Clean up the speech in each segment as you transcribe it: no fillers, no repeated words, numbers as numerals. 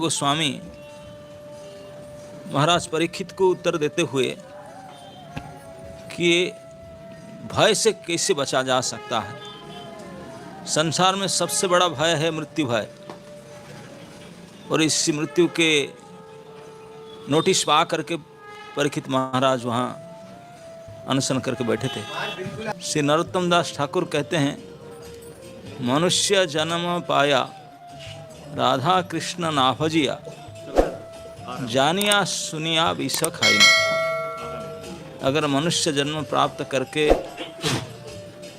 गोस्वामी महाराज परीक्षित को उत्तर देते हुए कि भय से कैसे बचा जा सकता है। संसार में सबसे बड़ा भय है मृत्यु भय, और इस मृत्यु के नोटिस पा करके परीक्षित महाराज वहाँ अनशन करके बैठे थे। श्री नरोत्तम दास ठाकुर कहते हैं, मनुष्य जन्म पाया राधा कृष्ण नाभजिया, जानिया सुनिया विष खाई। अगर मनुष्य जन्म प्राप्त करके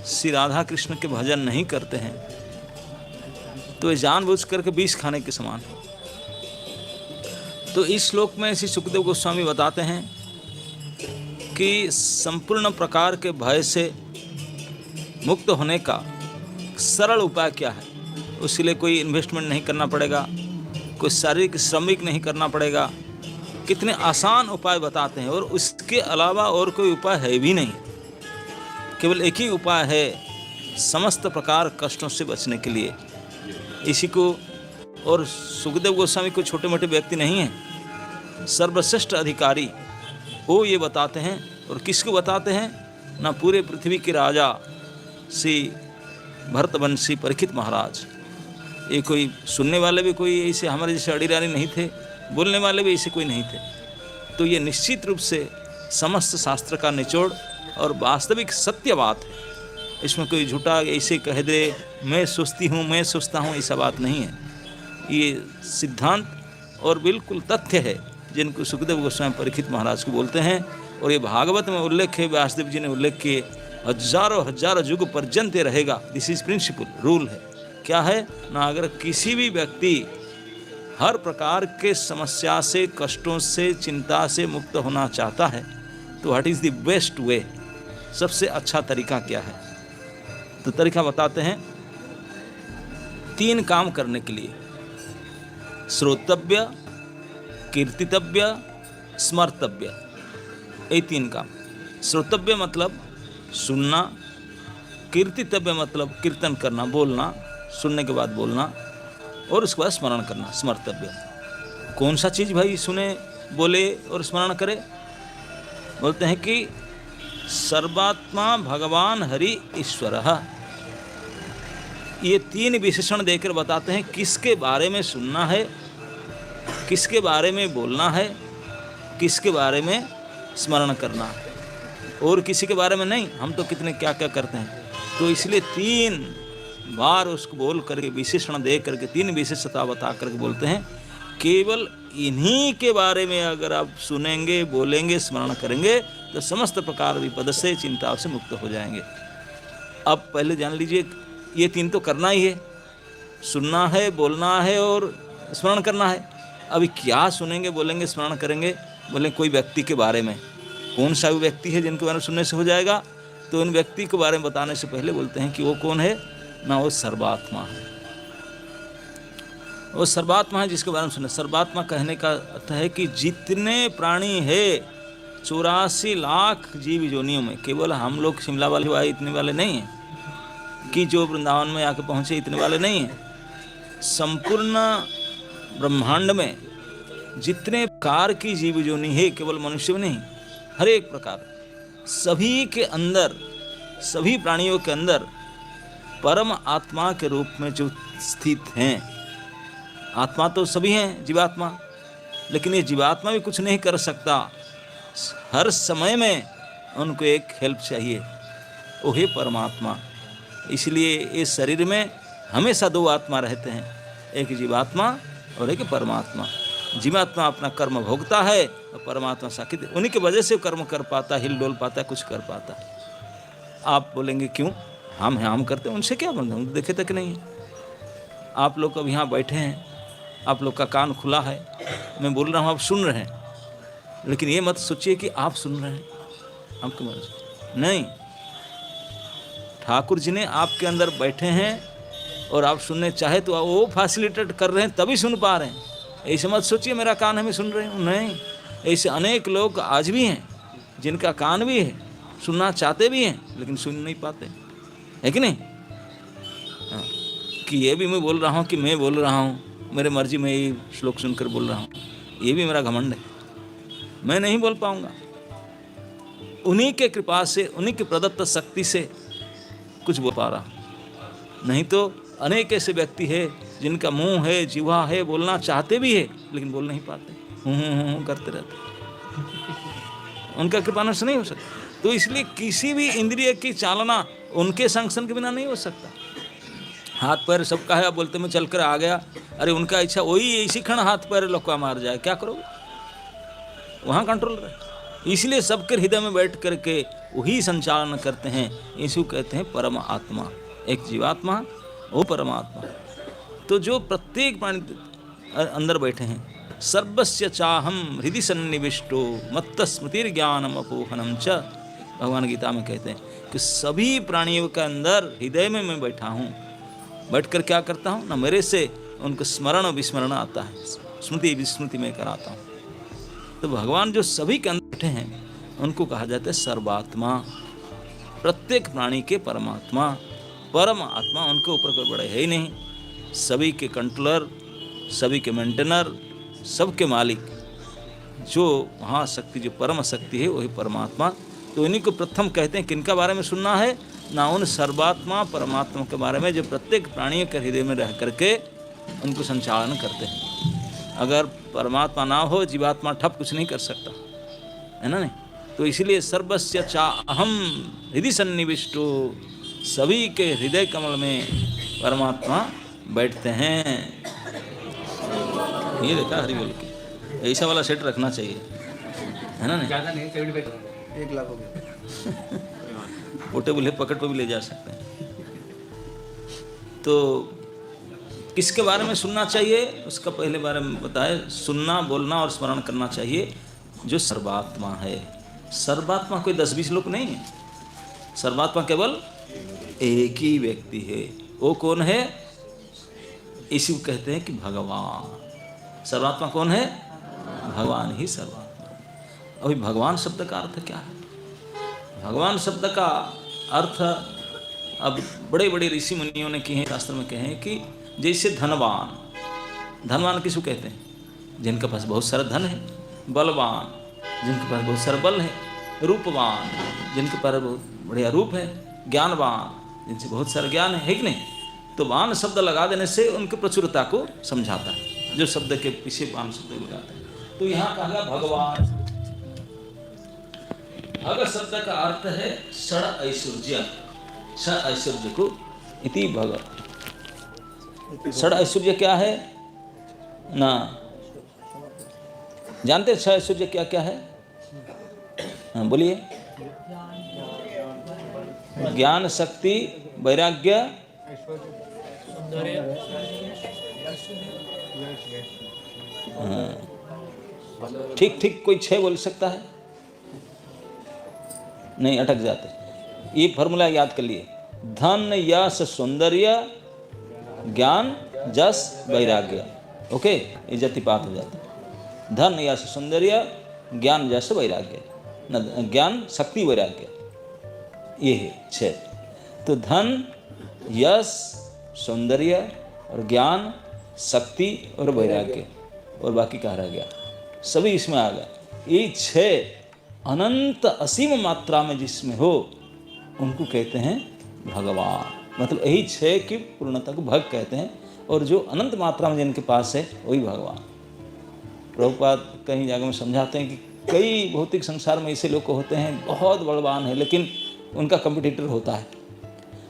श्री राधा कृष्ण के भजन नहीं करते हैं तो ये जानबूझ करके विष खाने के समान है। तो इस श्लोक में श्री सुखदेव गोस्वामी बताते हैं कि संपूर्ण प्रकार के भय से मुक्त होने का सरल उपाय क्या है। उसके लिए कोई इन्वेस्टमेंट नहीं करना पड़ेगा, कोई शारीरिक श्रमिक नहीं करना पड़ेगा। कितने आसान उपाय बताते हैं, और उसके अलावा और कोई उपाय है भी नहीं। केवल एक ही उपाय है समस्त प्रकार कष्टों से बचने के लिए। इसी को, और सुखदेव गोस्वामी कोई छोटे मोटे व्यक्ति नहीं है, सर्वश्रेष्ठ अधिकारी वो ये बताते हैं। और किसको बताते हैं? ना पूरे पृथ्वी के राजा श्री भरतवंशी परीक्षित महाराज। ये कोई सुनने वाले भी कोई ऐसे हमारे जैसे अड़ीरानी नहीं थे, बोलने वाले भी ऐसे कोई नहीं थे। तो ये निश्चित रूप से समस्त शास्त्र का निचोड़ और वास्तविक सत्य बात है। इसमें कोई झूठा ऐसे कह दे मैं सोचती हूँ, मैं सोचता हूँ, ऐसा बात नहीं है। ये सिद्धांत और बिल्कुल तथ्य है जिनको सुखदेव गोस्वामी परीक्षित महाराज को बोलते हैं। और ये भागवत में उल्लेख है, व्यासदेव जी ने उल्लेख किए, हजारों हजारों युग पर्यंत रहेगा। दिस इज प्रिंसिपल, रूल है। क्या है ना, अगर किसी भी व्यक्ति हर प्रकार के समस्या से, कष्टों से, चिंता से मुक्त होना चाहता है तो what is the best way, सबसे अच्छा तरीका क्या है? तो तरीका बताते हैं 3 काम करने के लिए, श्रोतव्य, कीर्तितव्य, स्मर्तव्य। ये 3 काम। श्रोतव्य मतलब सुनना, कीर्तितव्य मतलब कीर्तन करना, बोलना, सुनने के बाद बोलना, और उसके बाद स्मरण करना, स्मर्तव्य। कौन सा चीज़ भाई सुने, बोले और स्मरण करे? बोलते हैं कि सर्वात्मा भगवान हरि ईश्वरः। ये 3 विशेषण देकर बताते हैं किसके बारे में सुनना है, किसके बारे में बोलना है, किसके बारे में स्मरण करना है, और किसी के बारे में नहीं। हम तो कितने क्या क्या करते हैं। तो इसलिए 3 बार उसको बोल करके, विशेषण दे करके, 3 विशेषता बता करके बोलते हैं केवल इन्हीं के बारे में अगर आप सुनेंगे, बोलेंगे, स्मरण करेंगे तो समस्त प्रकार विपद से, चिंता से मुक्त हो जाएंगे। अब पहले जान लीजिए, ये 3 तो करना ही है, सुनना है, बोलना है और स्मरण करना है। अभी क्या सुनेंगे, बोलेंगे, स्मरण करेंगे? बोले कोई व्यक्ति के बारे में। कौन सा व्यक्ति है जिनके बारे में सुनने से हो जाएगा? तो उन व्यक्ति के बारे में बताने से पहले बोलते हैं कि वो कौन है ना, वो सर्वात्मा है। वो सर्वात्मा है जिसके बारे में सुने। सर्वात्मा कहने का अर्थ है कि जितने प्राणी है 84 लाख जीव योनियों में, केवल हम लोग शिमला वाले आए इतने वाले नहीं हैं, कि जो वृंदावन में आके पहुँचे इतने वाले नहीं हैं। संपूर्ण ब्रह्मांड में जितने प्रकार की जीव योनि है, केवल मनुष्य में नहीं, हर एक प्रकार, सभी के अंदर, सभी प्राणियों के अंदर परम आत्मा के रूप में जो स्थित हैं। आत्मा तो सभी हैं, जीवात्मा, लेकिन ये जीवात्मा भी कुछ नहीं कर सकता। हर समय में उनको एक हेल्प चाहिए, वो है परमात्मा। इसलिए इस शरीर में हमेशा 2 आत्मा रहते हैं, एक जीवात्मा और एक परमात्मा। जीवात्मा अपना कर्म भोगता है और परमात्मा साक्षी, उन्हीं की वजह से कर्म कर पाता, हिल डोल पाता, कुछ कर पाता। आप बोलेंगे क्यों? हम करते हैं, उनसे क्या बंधे, उनको देखे तक नहीं है। आप लोग अब यहाँ बैठे हैं, आप लोग का कान खुला है, मैं बोल रहा हूँ, आप सुन रहे हैं, लेकिन ये मत सोचिए कि आप सुन रहे हैं, आपकी मर्जी नहीं। ठाकुर जी ने आपके अंदर बैठे हैं और आप सुनने चाहे तो वो फैसिलिटेट कर रहे हैं, तभी सुन पा रहे हैं। ऐसे मत सोचिए मेरा कान है मैं सुन रहे हूँ, नहीं। ऐसे अनेक लोग आज भी हैं जिनका कान भी है, सुनना चाहते भी हैं, लेकिन सुन नहीं पाते, है कि नहीं? कि ये भी मैं बोल रहा हूँ कि मैं बोल रहा हूँ, मेरे मर्जी में ही श्लोक सुनकर बोल रहा हूँ, ये भी मेरा घमंड है। मैं नहीं बोल पाऊंगा। उन्हीं के कृपा से, उन्हीं की प्रदत्त शक्ति से कुछ बोल पा रहा, नहीं तो अनेक ऐसे व्यक्ति है जिनका मुंह है, जिह्वा है, बोलना चाहते भी है लेकिन बोल नहीं पाते, हूँ करते रहते, उनका कृपानुसार नहीं हो सकता। तो इसलिए किसी भी इंद्रिय की चालना उनके संगठन के बिना नहीं हो सकता। हाथ पैर सबका है, बोलते मैं चलकर आ गया, अरे उनका इच्छा वही इसी क्षण हाथ पैर लौका मार जाए, क्या करोगे? वहाँ कंट्रोल रहे। इसलिए सबके हृदय में बैठ करके वही संचालन करते हैं। यीशु कहते हैं परम आत्मा, एक जीवात्मा, वो परमात्मा। तो जो प्रत्येक प्राणी अंदर बैठे हैं, सर्वस्य चाहम हृदि सन्निविष्टो मत्त स्मृतिर्ज्ञानम अपोहनम च, भगवान गीता में कहते हैं कि सभी प्राणियों के अंदर हृदय में मैं बैठा हूँ। बैठकर क्या करता हूँ ना, मेरे से उनको स्मरण और विस्मरण आता है, स्मृति विस्मृति में कराता हूँ। तो भगवान जो सभी के अंदर बैठे हैं उनको कहा जाता है सर्वात्मा, प्रत्येक प्राणी के परमात्मा, परम आत्मा। उनके ऊपर कोई बड़े है ही नहीं, सभी के कंट्रोलर, सभी के मेंटेनर, सबके मालिक, जो महाशक्ति, जो परम शक्ति है वही परमात्मा। तो इन्हीं को प्रथम कहते हैं किनका बारे में सुनना है ना, उन सर्वात्मा परमात्मा के बारे में जो प्रत्येक प्राणियों के हृदय में रह करके उनको संचालन करते हैं। अगर परमात्मा ना हो, जीवात्मा ठप कुछ नहीं कर सकता, है ना नहीं? तो इसलिए सर्वस्य चा अहम हृदय सन्निविष्टो, सभी के हृदय कमल में परमात्मा बैठते हैं। ये देखा हरि बोल के, ऐसा वाला सेट रखना चाहिए, है ना नहीं? ज़्यादा नहीं, 1 लाख हो गया। पोर्टेबल है, पकड़ पे भी ले जा सकते हैं। तो किसके बारे में सुनना चाहिए उसका पहले बारे में बताए। सुनना, बोलना और स्मरण करना चाहिए जो सर्वात्मा है। सर्वात्मा कोई 10-20 लोग नहीं है, सर्वात्मा केवल एक ही व्यक्ति है। वो कौन है? इसी को कहते हैं कि भगवान। सर्वात्मा कौन है? भगवान ही सर्वात्मा। अभी भगवान शब्द का अर्थ क्या है? भगवान शब्द का अर्थ अब बड़े बड़े ऋषि मुनियों ने किए हैं, शास्त्र में कहे हैं कि जैसे धनवान, धनवान किसको कहते हैं? जिनके पास बहुत सारा धन है। बलवान, जिनके पास बहुत सारा बल है। रूपवान, जिनके पास बहुत बढ़िया रूप है। ज्ञानवान, जिनसे बहुत सारा ज्ञान है कि नहीं? तो वान शब्द लगा देने से उनकी प्रचुरता को समझाता है, जो शब्द के पीछे वान शब्द लगाते हैं। तो यहाँ कहा गया भगवान। भग शब्द का अर्थ है षड ऐश्वर्य, षड ऐश्वर्य को इति भग। षड ऐश्वर्य क्या है ना, जानते हैं षड ऐश्वर्य क्या क्या है? हाँ बोलिए। ज्ञान, शक्ति, वैराग्य, ठीक ठीक कोई 6 बोल सकता है? नहीं, अटक जाते। ये फॉर्मूला याद कर लिए। धन, यश, सौंदर्य, ज्ञान, जस, वैराग्य। ओके, ये जतिपात हो जाता है। धन, यश, सौंदर्य, ज्ञान, जस, वैराग्य, ज्ञान, शक्ति, वैराग्य, ये है 6। तो धन, यश, सौंदर्य और ज्ञान, शक्ति और वैराग्य, और बाकी कहाँ रह गया? सभी इसमें आ गया। ये 6 अनंत असीम मात्रा में जिसमें हो उनको कहते हैं भगवान। मतलब यही 6 की पूर्णता को भग कहते हैं, और जो अनंत मात्रा में जिनके पास है वही भगवान। प्रभुपाद कहीं जगह में समझाते हैं कि कई भौतिक संसार में ऐसे लोग होते हैं बहुत बलवान है, लेकिन उनका कंपटीटर होता है।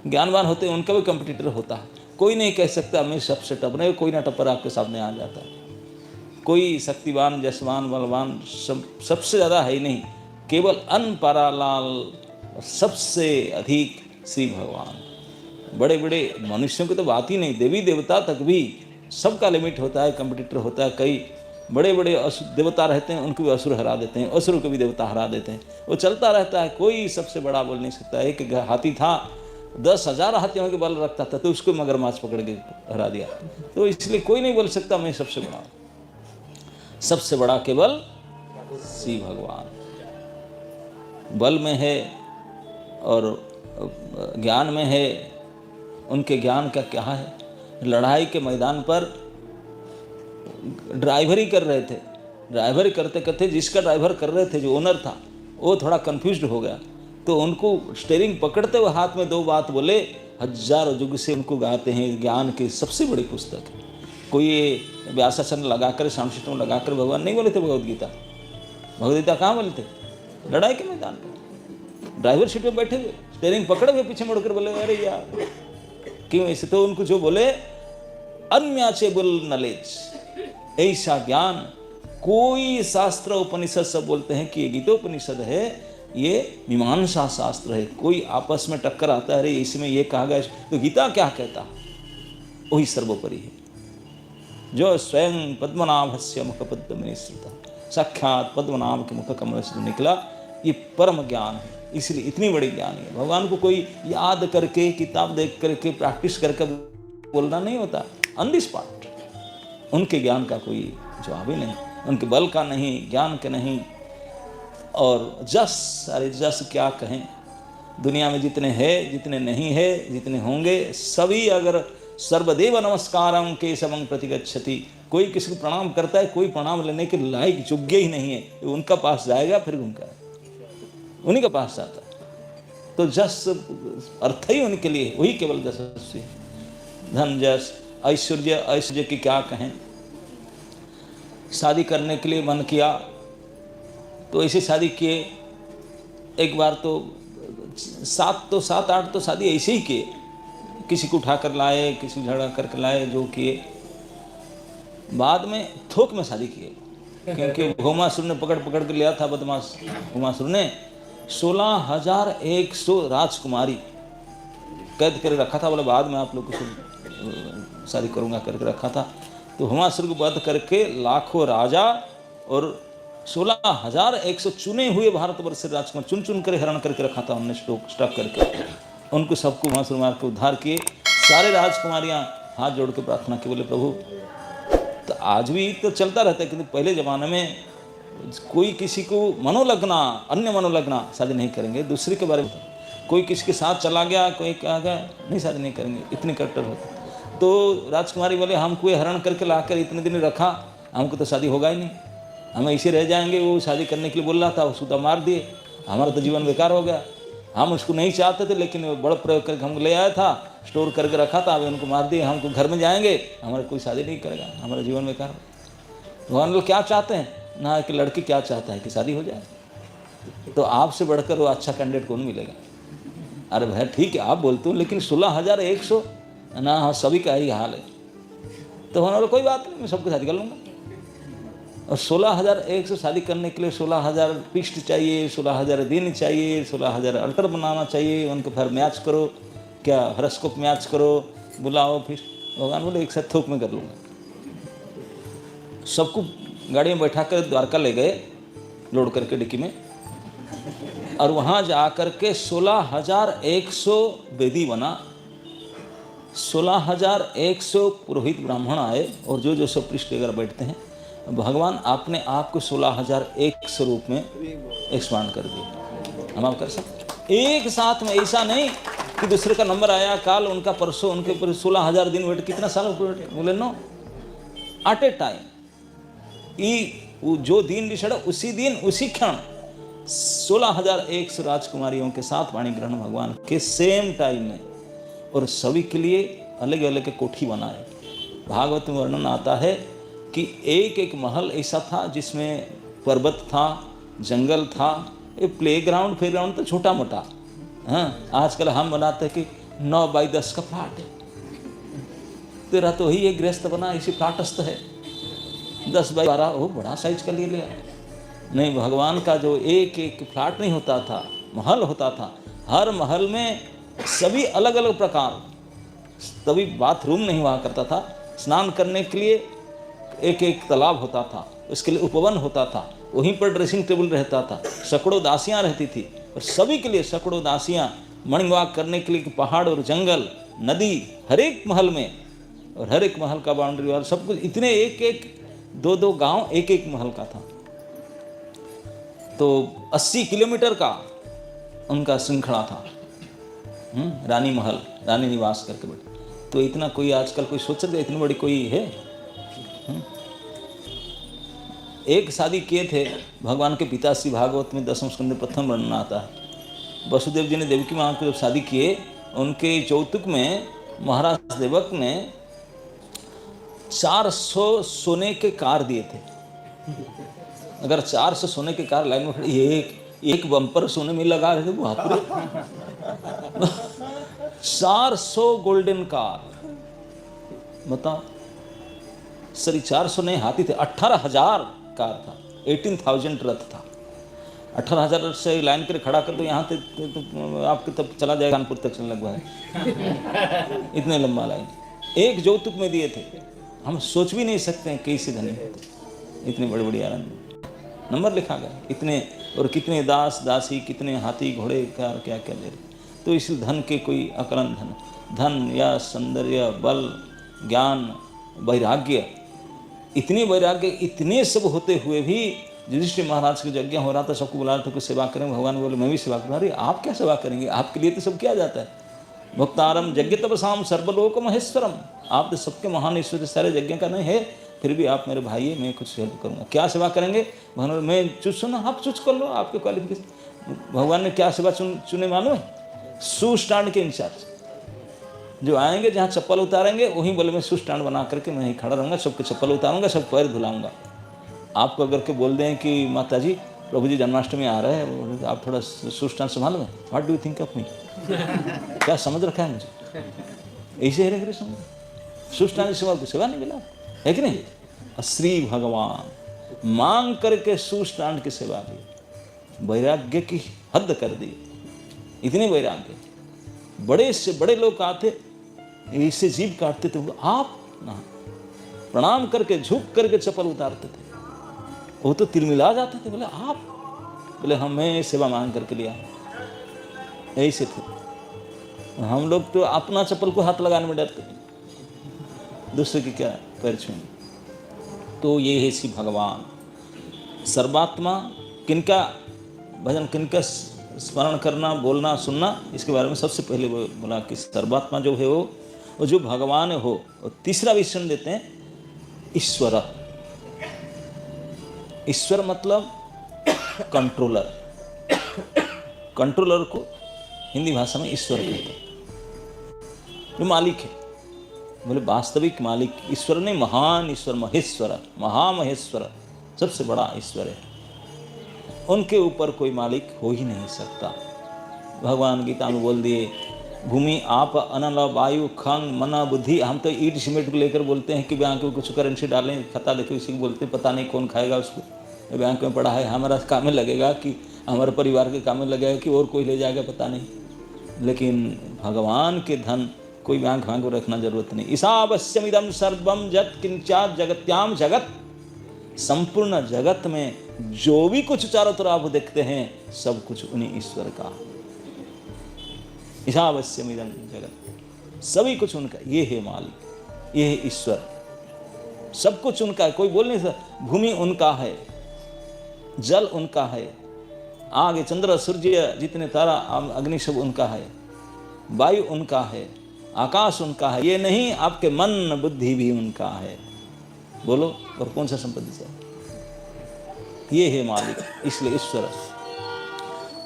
ज्ञानवान होते हैं, उनका भी कंपटीटर होता है। कोई नहीं कह सकता मैं सबसे टप नहीं, कोई ना टप्पर आपके सामने आ जाता है। कोई शक्तिवान, जसवान, बलवान सबसे ज़्यादा है ही नहीं, केवल अनपरालाल सबसे अधिक श्री भगवान। बड़े बड़े मनुष्यों की तो बात ही नहीं, देवी देवता तक भी सबका लिमिट होता है, कंपटीटर होता है। कई बड़े बड़े देवता रहते हैं, उनको भी असुर हरा देते हैं, असुर को भी देवता हरा देते हैं। वो चलता रहता है, कोई सबसे बड़ा बोल नहीं सकता। एक हाथी था, 10,000 हाथियों के बल रखता था, तो उसको मगरमच्छ पकड़ के हरा दिया। तो इसलिए कोई नहीं बोल सकता मैं सबसे बड़ा। सबसे बड़ा केवल श्री भगवान। बल में है और ज्ञान में है। उनके ज्ञान का क्या है? लड़ाई के मैदान पर ड्राइवरी कर रहे थे। ड्राइवरी करते करते जिसका ड्राइवर कर रहे थे, जो ओनर था, वो थोड़ा कंफ्यूज्ड हो गया। तो उनको स्टीयरिंग पकड़ते हुए हाथ में 2 बात बोले, हजारों युग से उनको गाते हैं, ज्ञान की सबसे बड़ी पुस्तक है। कोई ये व्यासासन लगाकर, शामशिष्टम लगाकर भगवान नहीं बोले थे भगवद गीता। भगवद गीता कहाँ बोले थे? लड़ाई के मैदान में ड्राइवर सीट पे बैठे हुए, स्टीयरिंग पकड़े हुए पीछे मुड़कर बोले, अरे यार क्यों ऐसे? तो उनको जो बोले, अनम्याचेबल नॉलेज, ऐसा ज्ञान कोई शास्त्र उपनिषद सब बोलते हैं कि ये गीतोपनिषद है, ये मीमांसा शास्त्र है। कोई आपस में टक्कर आता है, अरे इसमें ये कहा गया, तो गीता क्या कहता है, वही सर्वोपरि है। जो स्वयं पद्मनाभस्य मुखपद्म में स्थित, साक्षात पद्मनाभ के मुख कमल से निकला, ये परम ज्ञान है। इसलिए इतनी बड़ी ज्ञान है। भगवान को कोई याद करके, किताब देख करके, प्रैक्टिस करके बोलना नहीं होता, ऑन द स्पॉट। उनके ज्ञान का कोई जवाब ही नहीं, उनके बल का नहीं, ज्ञान के नहीं। और जस, अरे जस क्या कहें, दुनिया में जितने हैं, जितने नहीं है, जितने होंगे, सभी अगर सर्वदेव नमस्कारम केशवं प्रतिगच्छति, कोई किसी को प्रणाम करता है, कोई प्रणाम लेने के लायक योग्य ही नहीं है, उनका पास जाएगा फिर घूमकर उन्हीं के पास जाता है। तो जस अर्थ ही उनके लिए, वही केवल जशस्वी। धन, जस, ऐश्वर्य, ऐश्वर्य की क्या कहें। शादी करने के लिए मन किया तो ऐसे शादी किए, एक बार तो 7-8 तो शादी ऐसे ही किए, किसी को उठा कर लाए, किसी को झगड़ा करके लाए, जो किए। बाद में थोक में शादी किए, क्योंकि भौमासुर ने पकड़ के लिया था, बदमाश भौमासुर ने 16,100 राजकुमारी कैद कर रखा था। बोले बाद में आप लोग को शादी करूंगा करके रखा था। तो भौमासुर को वध करके लाखों राजा और 16,100 चुने हुए भारतवर्ष से राजकुमार चुन चुन कर हरण करके रखा था उन्होंने, स्टॉक करके। उनको सबको भौमासुर मार के उद्धार किए। सारे राजकुमारियां हाथ जोड़ के प्रार्थना की, बोले प्रभु। तो आज भी तो चलता रहता है, क्योंकि पहले ज़माने में कोई किसी को मनोलग्ना, अन्य मनोलग्ना शादी नहीं करेंगे, दूसरे के बारे में। कोई किसी के साथ चला गया, कोई कहा गया, नहीं शादी नहीं करेंगे, इतने कट्टर होते। तो राजकुमारी बोले, हमको ये हरण करके लाकर इतने दिन रखा, हमको तो शादी होगा ही नहीं, हम ऐसे रह जाएंगे। वो शादी करने के लिए बोल रहा था, उसको तो मार दिए, हमारा तो जीवन बेकार हो गया। हम उसको नहीं चाहते थे, लेकिन वो बड़ा प्रयोग करके हमको ले आया था, स्टोर करके रखा था, अभी उनको मार दिए। हमको घर में जाएंगे, हमारा कोई शादी नहीं करेगा, हमारा जीवन बेकार हो। भगवान लोग क्या चाहते हैं ना, कि लड़की क्या चाहता है कि शादी हो जाए। तो आपसे बढ़कर वो अच्छा कैंडिडेट कौन मिलेगा? अरे भाई ठीक है आप बोलते हो, लेकिन 16,100 ना, हाँ सभी का ही हाल है। तो हमारा कोई बात नहीं, मैं सबको शादी कर लूँगा। और 16,100 शादी करने के लिए 16,000 पिस्ट चाहिए, 16,000 दिन चाहिए, 16,000 अल्टर बनाना चाहिए, उनको फिर मैच करो, क्या हॉरोस्कोप मैच करो, बुलाओ। फिर भगवान बोले एक साथ थोक में कर लूँगा। सबको गाड़ी में बैठा कर द्वारका ले गए, लोड करके डिक्की में, और वहाँ जा कर के 16,100 वेदी बना। 16,100 पुरोहित ब्राह्मण आए, और जो सब पृष्ठ वगैरह बैठते हैं, भगवान आपने आपको 16,100 रूप में एक्सपांड कर दिया। हम आप कर सकते एक साथ में, ऐसा नहीं कि दूसरे का नंबर आया काल, उनका परसों, उनके ऊपर 16,000 दिन वेट, कितना साल बोले नो, एट ए टाइम। जो दिन डिसाइड उसी दिन उसी क्षण 16,100 राजकुमारियों के साथ वाणी ग्रहण भगवान के सेम टाइम में, और सभी के लिए अलग अलग कोठी बनाए। भागवत में वर्णन आता है कि एक एक महल ऐसा था जिसमें पर्वत था, जंगल था, ये प्लेग्राउंड फेग्राउंड तो छोटा मोटा। हाँ, आजकल हम बनाते हैं कि 9 बाई 10 का फ्लैट है, तेरा तो ही एक गृहस्थ बना, इसी फ्लैटस्थ है। 10 बाई 12 वो बड़ा साइज का ले लिया। नहीं, भगवान का जो एक एक फ्लैट नहीं होता था, महल होता था। हर महल में सभी अलग अलग प्रकार, तभी बाथरूम नहीं हुआ करता था। स्नान करने के लिए एक एक तालाब होता था, उसके लिए उपवन होता था, वहीं पर ड्रेसिंग टेबल रहता था, सैकड़ों दासियाँ रहती थी, और सभी के लिए सैकड़ों दासियाँ मॉर्निंग वॉक करने के लिए पहाड़ और जंगल, नदी, हर एक महल में, और हर एक महल का बाउंड्री और सब कुछ, इतने एक एक 2-2 गांव एक एक महल का था। तो 80 किलोमीटर का उनका श्रृंखला था, रानी महल, रानी निवास करके बैठे। तो इतना कोई आजकल कोई सोच सकते इतनी बड़ी कोई है? एक शादी किए थे भगवान के पिता श्री भागवत में 10वें स्कंद में प्रथम वर्णन आता है। वसुदेव जी ने देवकी माँ को जब शादी किए, उनके चौतुक में महाराज देवक ने 400 सोने के कार दिए थे। अगर 400 सोने के कार लाइन में खड़ी, एक बम्पर सोने में लगा रहे थे, वो पूरे 400 गोल्डन कार, बताओ। सॉरी 400 नहीं, हाथी थे, 18,000 कार था, 18,000 रथ था। 18,000 से लाइन कर खड़ा कर दो यहाँ तक तो आपके तब चला जाएगा कानपुर तक चलने लगभग इतने लंबा लाइन एक जौतुक में दिए थे। हम सोच भी नहीं सकते हैं कैसे धनी होते, इतने बड़े बड़े आनंद नंबर लिखा गया इतने, और कितने दास दासी, कितने हाथी घोड़े कार क्या क्या दे रहे। तो इस धन के कोई अकलन धन या सौंदर्य, बल, ज्ञान, वैराग्य, इतने वैराग्य इतने सब होते हुए भी युधिष्ठिर महाराज की यज्ञ हो रहा था, सबको बुला रहे थे, कुछ सेवा करें। भगवान बोले मैं भी सेवा करूँ। अरे आप क्या सेवा करेंगे, आपके लिए तो सब किया जाता है। भक्तारम यज्ञ तपसाम सर्वलोक महेश्वरम, आप तो सबके महान ईश्वर, सारे यज्ञ का नहीं है, फिर भी आप मेरे भाई है, मैं कुछ हेल्प करूँगा। क्या सेवा करेंगे? भगवान मैं चूज सुना, आप चूज कर लो, आपके क्वालिफिकेशन। भगवान ने क्या सेवा चुने मालूम है? शू स्टैंड के इंचार्ज जो आएंगे, जहाँ चप्पल उतारेंगे वहीं बोले मैं शू स्टैंड बना करके मैं ही खड़ा रहूँगा, सबके चप्पल उतारूंगा, सब पैर धुलाऊंगा। आपको अगर के बोल दें कि माता जी प्रभु जी जन्माष्टमी आ रहे हैं, आप थोड़ा शू स्टैंड संभालो में, what do you think of me, क्या समझ रखा है मुझे? ऐसे हरे कृष्ण शू स्टैंड की सेवा को सेवा नहीं मिला है कि नहीं? श्री भगवान मांग करके शू स्टैंड की सेवा की, वैराग्य की हद कर दी। इतने वैराग्य, बड़े से बड़े लोग आते ऐसे जीभ काटते थे, आप ना प्रणाम करके झुक करके चप्पल उतारते थे, वो तो तिलमिला जाते थे। बोले आप, बोले हम मैं सेवा मांग करके लिया, ऐसे थे। हम लोग तो अपना चप्पल को हाथ लगाने में डरते थे, दूसरे की क्या पैर छूने। तो ये है श्री भगवान सर्वात्मा। किनका भजन, किनका स्मरण करना, बोलना, सुनना, इसके बारे में सबसे पहले वो बोला कि सर्वात्मा जो है वो जो भगवान हो। और तीसरा विशेषण देते हैं ईश्वर। ईश्वर मतलब कंट्रोलर। कंट्रोलर को हिंदी भाषा में ईश्वर कहते हैं, जो मालिक है। बोले वास्तविक मालिक ईश्वर नहीं, महान ईश्वर, महेश्वर, महामहेश्वर, सबसे बड़ा ईश्वर है। उनके ऊपर कोई मालिक हो ही नहीं सकता। भगवान गीता में बोल दिए, भूमि आप अनल वायु खंग मना बुद्धि। हम तो ईट सीमेंट को लेकर बोलते हैं कि बैंक में कुछ करेंसी डालें, खाता देखो, इसी को बोलते हैं, पता नहीं कौन खाएगा उसको। बैंक में पड़ा है, हमारा काम में लगेगा कि हमारे परिवार के काम में लगेगा कि और कोई ले जाएगा, पता नहीं। लेकिन भगवान के धन कोई बैंक में रखना जरूरत नहीं। ईशावस्यमिदं सर्वम जत किंचा जगत्याम जगत। संपूर्ण जगत में जो भी कुछ चारों तरफ आप देखते हैं, सब कुछ उन्हीं ईश्वर का। ईशावस्यमिदं जगत, सभी कुछ उनका। ये है मालिक, ये है ईश्वर, सब कुछ उनका है। कोई बोल नहीं सकता। भूमि उनका है, जल उनका है, आग चंद्र सूर्य जितने तारा अग्नि सब उनका है, वायु उनका है, आकाश उनका है। ये नहीं, आपके मन बुद्धि भी उनका है। बोलो और कौन सा संपत्ति से? ये है मालिक, इसलिए ईश्वर।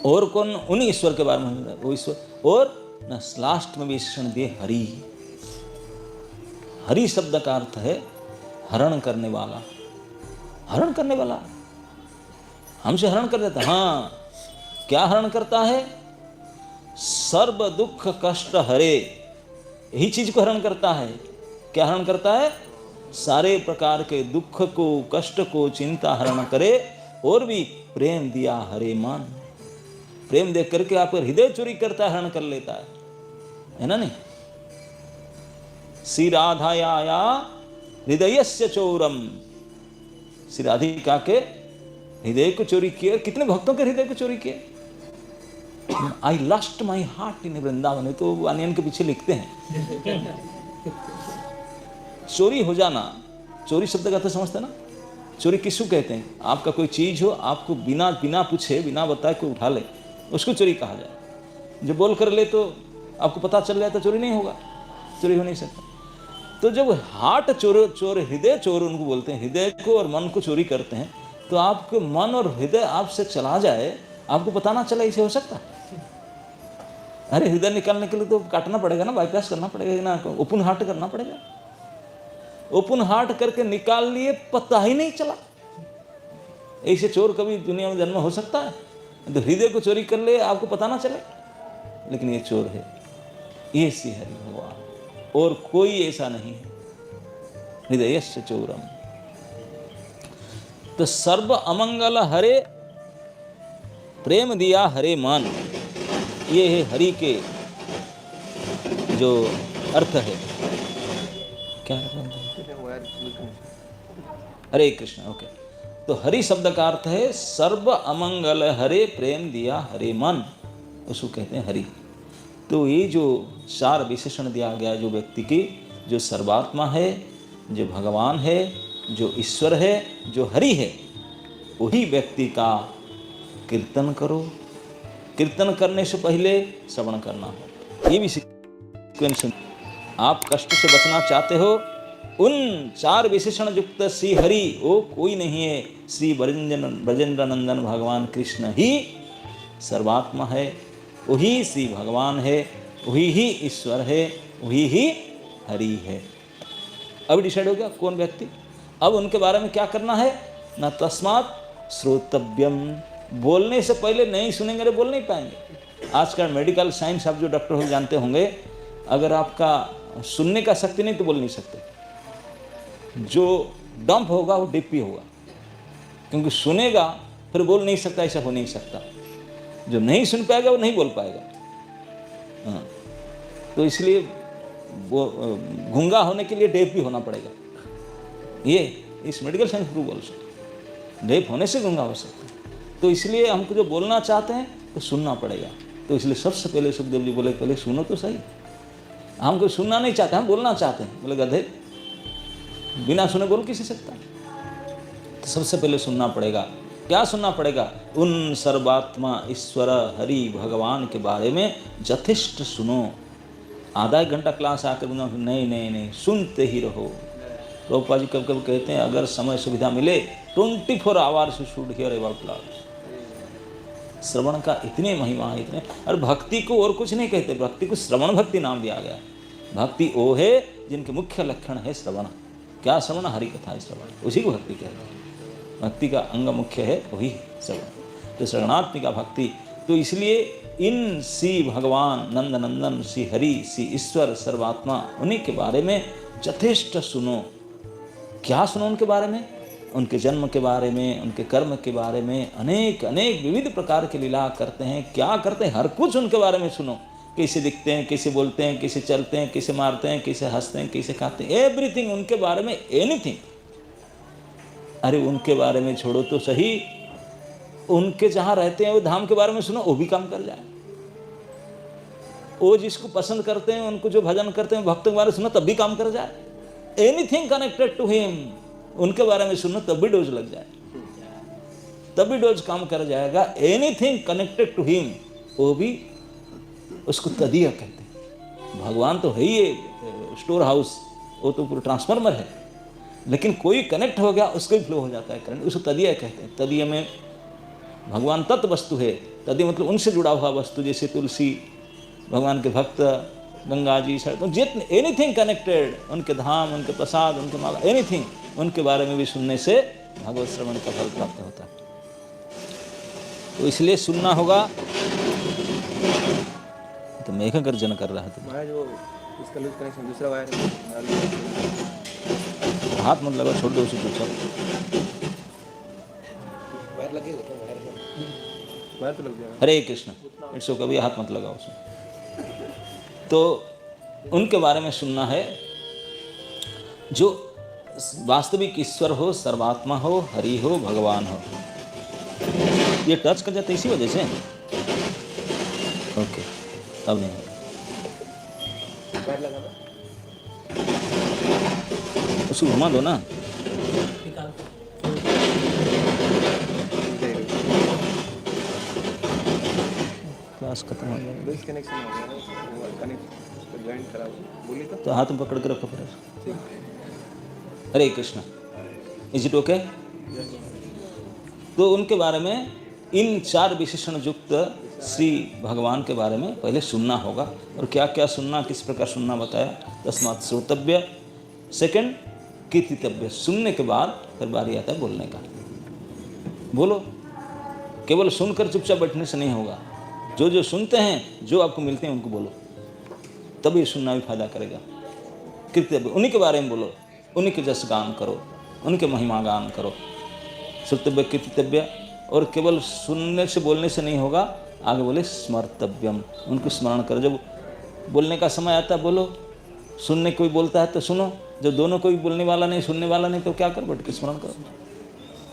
और कौन? उन्हीं ईश्वर के बारे में वो ईश्वर। और न लास्ट में भी विशेषण दिए हरि। हरि शब्द का अर्थ है हरण करने वाला। हरण करने वाला, हमसे हरण कर देता। हाँ, क्या हरण करता है? सर्व दुख कष्ट हरे, यही चीज को हरण करता है। क्या हरण करता है? सारे प्रकार के दुख को, कष्ट को, चिंता हरण करे। और भी प्रेम दिया हरे मन, प्रेम देख करके आपका हृदय चोरी करता है, हरण कर लेता है ना? नहीं, श्री राधाया हृदयस्य चोरम। श्री राधिका के हृदय को चोरी किए। कितने भक्तों के हृदय को चोरी किए। I lost my heart in Vrindavan, तो अनियन के पीछे लिखते हैं। चोरी हो जाना, चोरी शब्द का तो समझते ना? चोरी किसको कहते हैं? आपका कोई चीज हो, आपको बिना बिना पूछे, बिना बताए कोई उठा ले, उसको चोरी कहा जाए। जो बोल कर ले तो आपको पता चल जाए तो चोरी नहीं होगा, चोरी हो नहीं सकता। तो जब हार्ट चोर, हृदय चोर उनको बोलते हैं, हृदय को और मन को चोरी करते हैं, तो आपके मन और हृदय आपसे चला जाए, आपको पता ना चले, इसे हो सकता है? अरे हृदय निकालने के लिए तो काटना पड़ेगा ना, बाईपास करना पड़ेगा ना, ओपन हार्ट करना पड़ेगा। ओपन हार्ट करके निकाल लिए, पता ही नहीं चला। ऐसे चोर कभी दुनिया में जन्म हो सकता है? तो हृदय को चोरी कर ले, आपको पता ना चले, लेकिन ये चोर है। ये श्री हरि भगवान, और कोई ऐसा नहीं है। हृदयस्य चोरम। तो सर्व अमंगल हरे, प्रेम दिया हरे मान, ये है हरि के जो अर्थ है। क्या हरे कृष्ण, ओके। तो हरि शब्द का अर्थ है सर्व अमंगल हरे, प्रेम दिया हरे मन, उसको कहते हैं हरि। तो ये जो चार विशेषण दिया गया, जो व्यक्ति की जो सर्वात्मा है, जो भगवान है, जो ईश्वर है, जो हरि है, वही व्यक्ति का कीर्तन करो। कीर्तन करने से पहले श्रवण करना हो, ये भी सीक्वेंस। आप कष्ट से बचना चाहते हो, उन चार विशेषण युक्त श्री हरि वो कोई नहीं है, श्री ब्रजेंद्र नंदन भगवान कृष्ण ही सर्वात्मा है, वही श्री भगवान है, वही ही ईश्वर है, वही ही हरि है। अब डिसाइड हो गया कौन व्यक्ति। अब उनके बारे में क्या करना है, न तस्मात् श्रोतव्यम, बोलने से पहले नहीं सुनेंगे तो बोल नहीं पाएंगे। आजकल मेडिकल साइंस, आप जो डॉक्टर हो जानते होंगे, अगर आपका सुनने का शक्ति नहीं तो बोल नहीं सकते। जो डंप होगा वो डिप ही होगा, क्योंकि सुनेगा फिर बोल नहीं सकता, ऐसा हो नहीं सकता। जो नहीं सुन पाएगा वो नहीं बोल पाएगा। हाँ, तो इसलिए वो गूंगा होने के लिए डेफ भी होना पड़ेगा। ये इस medical science prove also, deaf होने से गूंगा हो सकता है। तो इसलिए हमको जो बोलना चाहते हैं तो सुनना पड़ेगा। तो इसलिए सबसे पहले सुखदेव जी बोले पहले सुनो तो सही। हमको सुनना नहीं चाहते, हम बोलना चाहते हैं। बोले गधे, बिना सुने बोल किसी सकता? तो सबसे पहले सुनना पड़ेगा। क्या सुनना पड़ेगा? उन सर्वात्मा ईश्वर हरि भगवान के बारे में यथेष्ट सुनो। आधा एक घंटा क्लास आकर नहीं नहीं नहीं, सुनते ही रहो। प्रभुपाद जी कब कब कहते हैं, अगर समय सुविधा मिले 24 hours you should hear about Lord. श्रवण का इतने महिमा है, इतने। और भक्ति को और कुछ नहीं कहते, भक्ति को श्रवण भक्ति नाम दिया गया। भक्ति वो है जिनके मुख्य लक्षण है श्रवण। क्या श्रवण? हरि कथा श्रवण, उसी को भक्ति कहते हैं। भक्ति का अंग मुख्य है वही श्रवण, तो श्रवणात्मिका भक्ति। तो इसलिए इन श्री भगवान नंद नंदन श्री हरि श्री ईश्वर सर्वात्मा, उन्हीं के बारे में यथेष्ट सुनो। क्या सुनो उनके बारे में? उनके जन्म के बारे में, उनके कर्म के बारे में, अनेक अनेक विविध प्रकार के लीला करते हैं, क्या करते हैं, हर कुछ उनके बारे में सुनो। कैसे दिखते हैं, कैसे बोलते हैं, कैसे चलते हैं, कैसे मारते हैं, कैसे हंसते हैं, कैसे खाते हैं, एवरीथिंग उनके बारे में, एनीथिंग। अरे उनके बारे में छोड़ो तो सही, उनके जहाँ रहते हैं वो धाम के बारे में सुनो, वो भी काम कर जाए। वो जिसको पसंद करते हैं, उनको जो भजन करते हैं, भक्त के बारे में सुनो, तब भी काम कर जाए। एनीथिंग कनेक्टेड टू हिम, उनके बारे में सुनो, तब भी डोज लग जाए, तब भी डोज काम कर जाएगा। एनीथिंग कनेक्टेड टू हिम, वो भी उसको तदीय कहते हैं। भगवान तो है ही स्टोर हाउस, वो तो पूरा ट्रांसफार्मर है, लेकिन कोई कनेक्ट हो गया उसको भी फ्लो हो जाता है करंट, उसको तदीय कहते हैं। तदीय में भगवान तत्व वस्तु है, तदीय मतलब उनसे जुड़ा हुआ वस्तु, जैसे तुलसी भगवान के भक्त, गंगा जी, तो जितने एनीथिंग कनेक्टेड, उनके धाम, उनके प्रसाद, उनके माला, एनीथिंग, उनके बारे में भी सुनने से भगवत श्रवण का फल प्राप्त होता है। तो इसलिए सुनना होगा। तो मेघ गर्जन कर रहा है, जो इसका लूज कनेक्शन दूसरा वायर है, हाथ मत लगा, छोड़ दो उसे चुपचाप। वायर लगेगा क्या? वायर तो लग जाएगा। हरे कृष्ण, इट्स ओके, कभी हाथ मत लगाओ उसमें। तो उनके बारे में सुनना है, जो वास्तविक ईश्वर हो, सर्वात्मा हो, हरि हो, भगवान हो। ये टच कर जाते इसी वजह से, ओके, अब नहीं। उसको घुमा दो ना, क्लास खत्म हो गया। लूज कनेक्शन हो गया ना, कनेक्ट जॉइंट खराब हो, बोली तो हाथ में पकड़ के रखो फिर। हरे कृष्ण, इज इट ओके? तो उनके बारे में इन 4 विशेषण युक्त श्री भगवान के बारे में पहले सुनना होगा। और क्या क्या सुनना, किस प्रकार सुनना बताया। तस्मात् श्रोतव्य। सेकंड कीर्तितव्य, सुनने के बाद फिर बारी आता है बोलने का। बोलो, केवल सुनकर चुपचाप बैठने से नहीं होगा। जो जो सुनते हैं, जो आपको मिलते हैं उनको बोलो, तभी सुनना भी फायदा करेगा। कीर्तितव्य, उन्हीं के बारे में बोलो, उन्हीं के जस गान करो, उनके महिमा गान करो। श्रोतव्य कीर्तितव्य। और केवल सुनने से बोलने से नहीं होगा, आगे बोले स्मर्तव्यम, उनको स्मरण करो। जब बोलने का समय आता है बोलो, सुनने कोई बोलता है तो सुनो, जब दोनों कोई बोलने वाला नहीं सुनने वाला नहीं तो क्या करो, बैठ के स्मरण करो।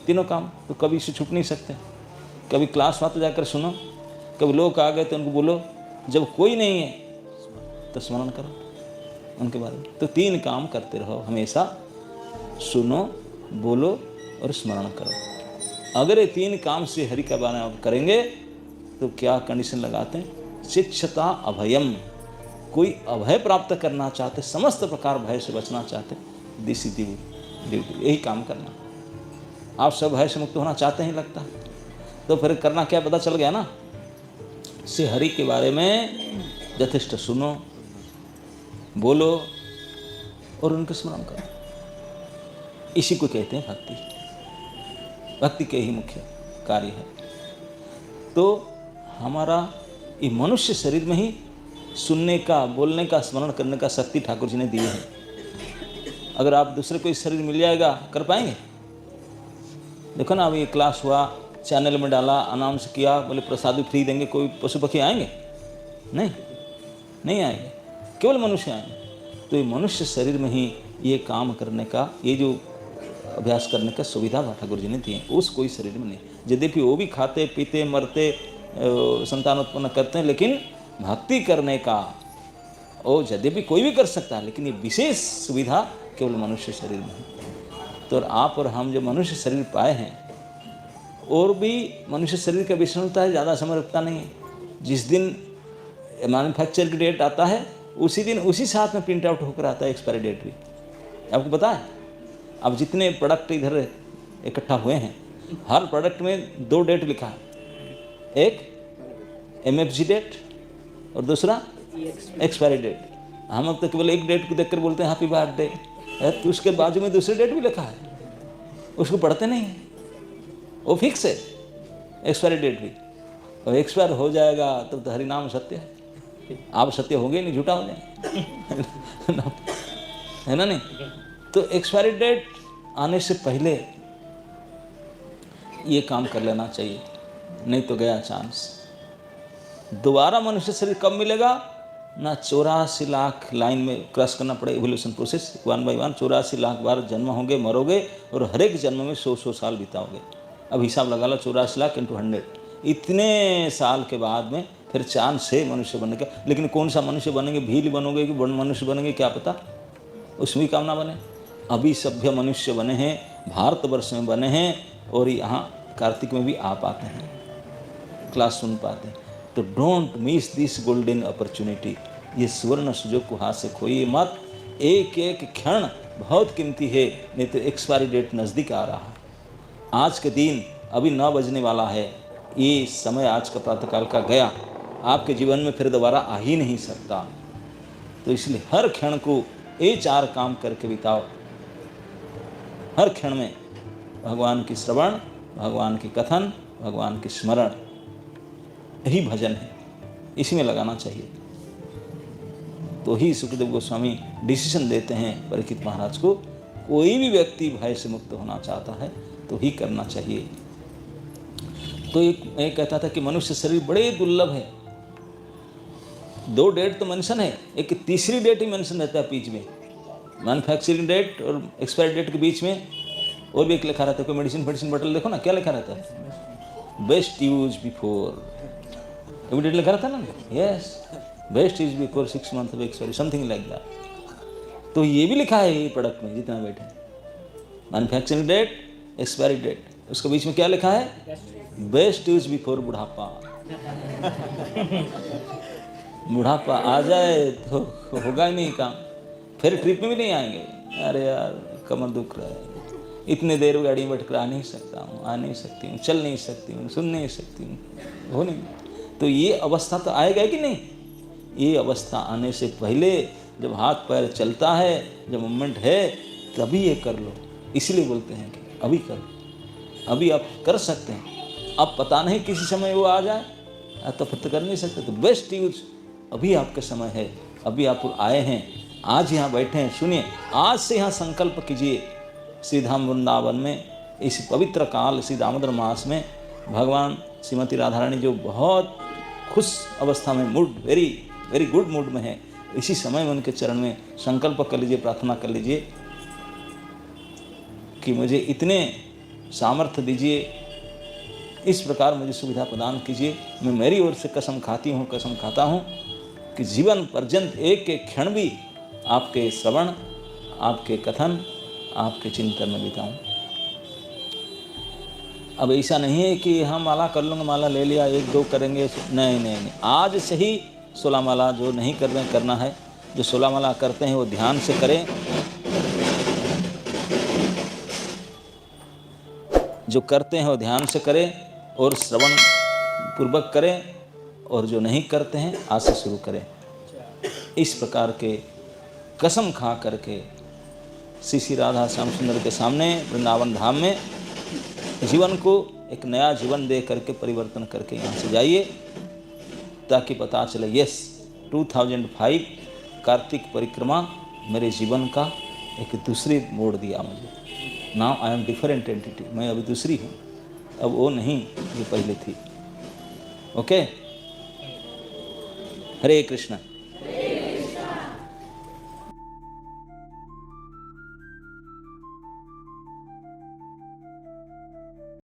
तीनों काम तो कभी से छूट नहीं सकते। कभी क्लास में तो जाकर सुनो, कभी लोग आ गए तो उनको बोलो, जब कोई नहीं है तो स्मरण करो उनके बारे में। तो 3 काम करते रहो हमेशा, सुनो, बोलो और स्मरण करो। अगर ये 3 काम से हरि का बारे में करेंगे तो क्या कंडीशन लगाते हैं, शिक्षता अभयम। कोई अभय प्राप्त करना चाहते, समस्त प्रकार भय से बचना चाहते, दिस इज ड्यूटी, यही काम करना। आप सब भय से मुक्त होना चाहते हैं लगता है, तो फिर करना क्या पता चल गया ना। श्री हरि के बारे में यथेष्ट सुनो, बोलो और उनका स्मरण करो। इसी को कहते हैं भक्ति। भक्ति के ही मुख्य कार्य है। तो हमारा ये मनुष्य शरीर में ही सुनने का, बोलने का, स्मरण करने का शक्ति ठाकुर जी ने दी है। अगर आप दूसरे कोई शरीर मिल जाएगा, कर पाएंगे? देखो ना, अभी ये क्लास हुआ, चैनल में डाला, अनाउंस किया, बोले प्रसाद भी फ्री देंगे, कोई पशु पक्षी आएंगे? नहीं आएंगे, केवल मनुष्य आएंगे। तो ये मनुष्य शरीर में ही ये काम करने का, ये जो अभ्यास करने का सुविधा ठाकुर जी ने दी है, उस कोई शरीर में नहीं। यद्यपि वो भी खाते पीते मरते संतान उत्पन्न करते हैं, लेकिन भक्ति करने का वो यद्यपि कोई भी कर सकता है, लेकिन ये विशेष सुविधा केवल मनुष्य शरीर में है। तो आप और हम जो मनुष्य शरीर पाए हैं, और भी मनुष्य शरीर का विषमता है, ज़्यादा समय रखता नहीं है। जिस दिन मैन्युफैक्चर की डेट आता है उसी दिन उसी साथ में प्रिंट आउट होकर आता है एक्सपायरी डेट भी। आपको पता है, अब जितने प्रोडक्ट इधर इकट्ठा हुए हैं, हर प्रोडक्ट में 2 डेट लिखा है, एक MFG डेट और दूसरा एक्सपायरी डेट। हम अब तो केवल एक डेट को देखकर बोलते हैं हैप्पी बर्थडे, तो उसके बाजू में दूसरी डेट भी लिखा है, उसको पढ़ते नहीं है, वो फिक्स है एक्सपायरी डेट भी। और एक्सपायर हो जाएगा तो हरि नाम सत्य है। आप सत्य होंगे नहीं, झूठा हो जाए है ना। नहीं तो एक्सपायरी डेट आने से पहले ये काम कर लेना चाहिए, नहीं तो गया चांस। दोबारा मनुष्य शरीर कब मिलेगा ना, 84 लाख लाइन में क्रॉस करना पड़े, इवोल्यूशन प्रोसेस 1 बाय 1, 84 लाख बार जन्म होंगे, मरोगे, और हर एक जन्म में 100 साल बिताओगे। अब हिसाब लगा लो, 84 लाख × 100, इतने साल के बाद में फिर चांद से मनुष्य बनने का। लेकिन कौन सा मनुष्य बनेंगे, भील बनोगे कि बन मनुष्य बनेंगे, क्या पता, उसमें काम ना बने। अभी सभ्य मनुष्य बने हैं, भारतवर्ष में बने हैं, और यहाँ कार्तिक में भी आ पाते हैं, क्लास सुन पाते हैं। तो don't miss this golden opportunity, ये सुवर्ण सुजोग को हाथ से खोइए मत। एक एक क्षण बहुत कीमती है, नहीं तो एक्सपायरी डेट नज़दीक आ रहा है। आज के दिन अभी 9 बजने वाला है, ये समय आज का प्रातःकाल का गया, आपके जीवन में फिर दोबारा आ ही नहीं सकता। तो इसलिए हर क्षण को ये 4 काम करके बिताओ। हर क्षण में भगवान की श्रवण, भगवान की कथन, भगवान की स्मरण, यही भजन है, इसी में लगाना चाहिए। तो ही सुखदेव गोस्वामी डिसीजन देते हैं परीक्षित महाराज को, कोई भी व्यक्ति भय से मुक्त होना चाहता है तो ही करना चाहिए। तो एक कहता था कि मनुष्य शरीर बड़े दुर्लभ है। 2 डेट तो मेंशन है, एक तीसरी डेट ही मेंशन रहता है बीच में, मैन्युफैक्चरिंग डेट और एक्सपायरी डेट के बीच में और भी एक लिखा रहता है। कोई मेडिसिन बटल देखो ना, क्या लिखा रहता है, बेस्ट यूज बिफोर, डेट लिखा रहता है ना, yes, best use before 6 months of expiry, something like that. तो ये भी लिखा है ये प्रोडक्ट में जितना बैठे, मैन्युफैक्चरिंग डेट, एक्सपायरी डेट, उसके बीच में क्या लिखा है, बेस्ट यूज बिफोर बुढ़ापा। बुढ़ापा आ जाए तो होगा ही नहीं काम, फिर ट्रिप में भी नहीं आएंगे, अरे यार कमर दुख रहा है, इतने देर गाड़ी में बैठ कर आ नहीं सकता हूँ, आ नहीं सकती हूँ, चल नहीं सकती हूँ, सुन नहीं सकती हूँ, हो नहीं। तो ये अवस्था तो आएगा कि नहीं? ये अवस्था आने से पहले जब हाथ पैर चलता है, जब मूवमेंट है, तभी ये कर लो। इसलिए बोलते हैं कि अभी कर लो, अभी आप कर सकते हैं। अब पता नहीं किसी समय वो आ जाए, तो फिर तो कर नहीं सकते। तो बेस्ट यूज अभी आपका समय है, अभी आप आए हैं, आज यहाँ बैठे हैं। सुनिए, आज से यहाँ संकल्प कीजिए, श्री धाम वृंदावन में इस पवित्र काल श्री दामोदर मास में भगवान श्रीमती राधा रानी जो बहुत खुश अवस्था में, mood very very good mood में है, इसी समय में उनके चरण में संकल्प कर लीजिए, प्रार्थना कर लीजिए कि मुझे इतने सामर्थ्य दीजिए, इस प्रकार मुझे सुविधा प्रदान कीजिए। मैं मेरी ओर से कसम खाती हूँ, कसम खाता हूँ कि जीवन पर्यंत एक एक क्षण भी आपके श्रवण, आपके कथन, आपके चिंतन में बिताऊं। अब ऐसा नहीं है कि हम माला कर लूँगा, माला ले लिया, 1-2 करेंगे, नहीं नहीं नहीं। आज से ही 16 माला जो नहीं कर रहे करना है, जो 16 माला करते हैं वो ध्यान से करें, जो करते हैं वो ध्यान से करें और श्रवण पूर्वक करें, और जो नहीं करते हैं आज से शुरू करें। इस प्रकार के कसम खा करके श्री श्री राधा श्याम सुंदर के सामने वृंदावन धाम में जीवन को एक नया जीवन दे करके परिवर्तन करके यहाँ से जाइए, ताकि पता चले यस 2005 कार्तिक परिक्रमा मेरे जीवन का एक दूसरी मोड़ दिया मुझे। Now I am different entity, मैं अभी दूसरी हूँ, अब वो नहीं जो पहले थी। ओके, हरे कृष्ण।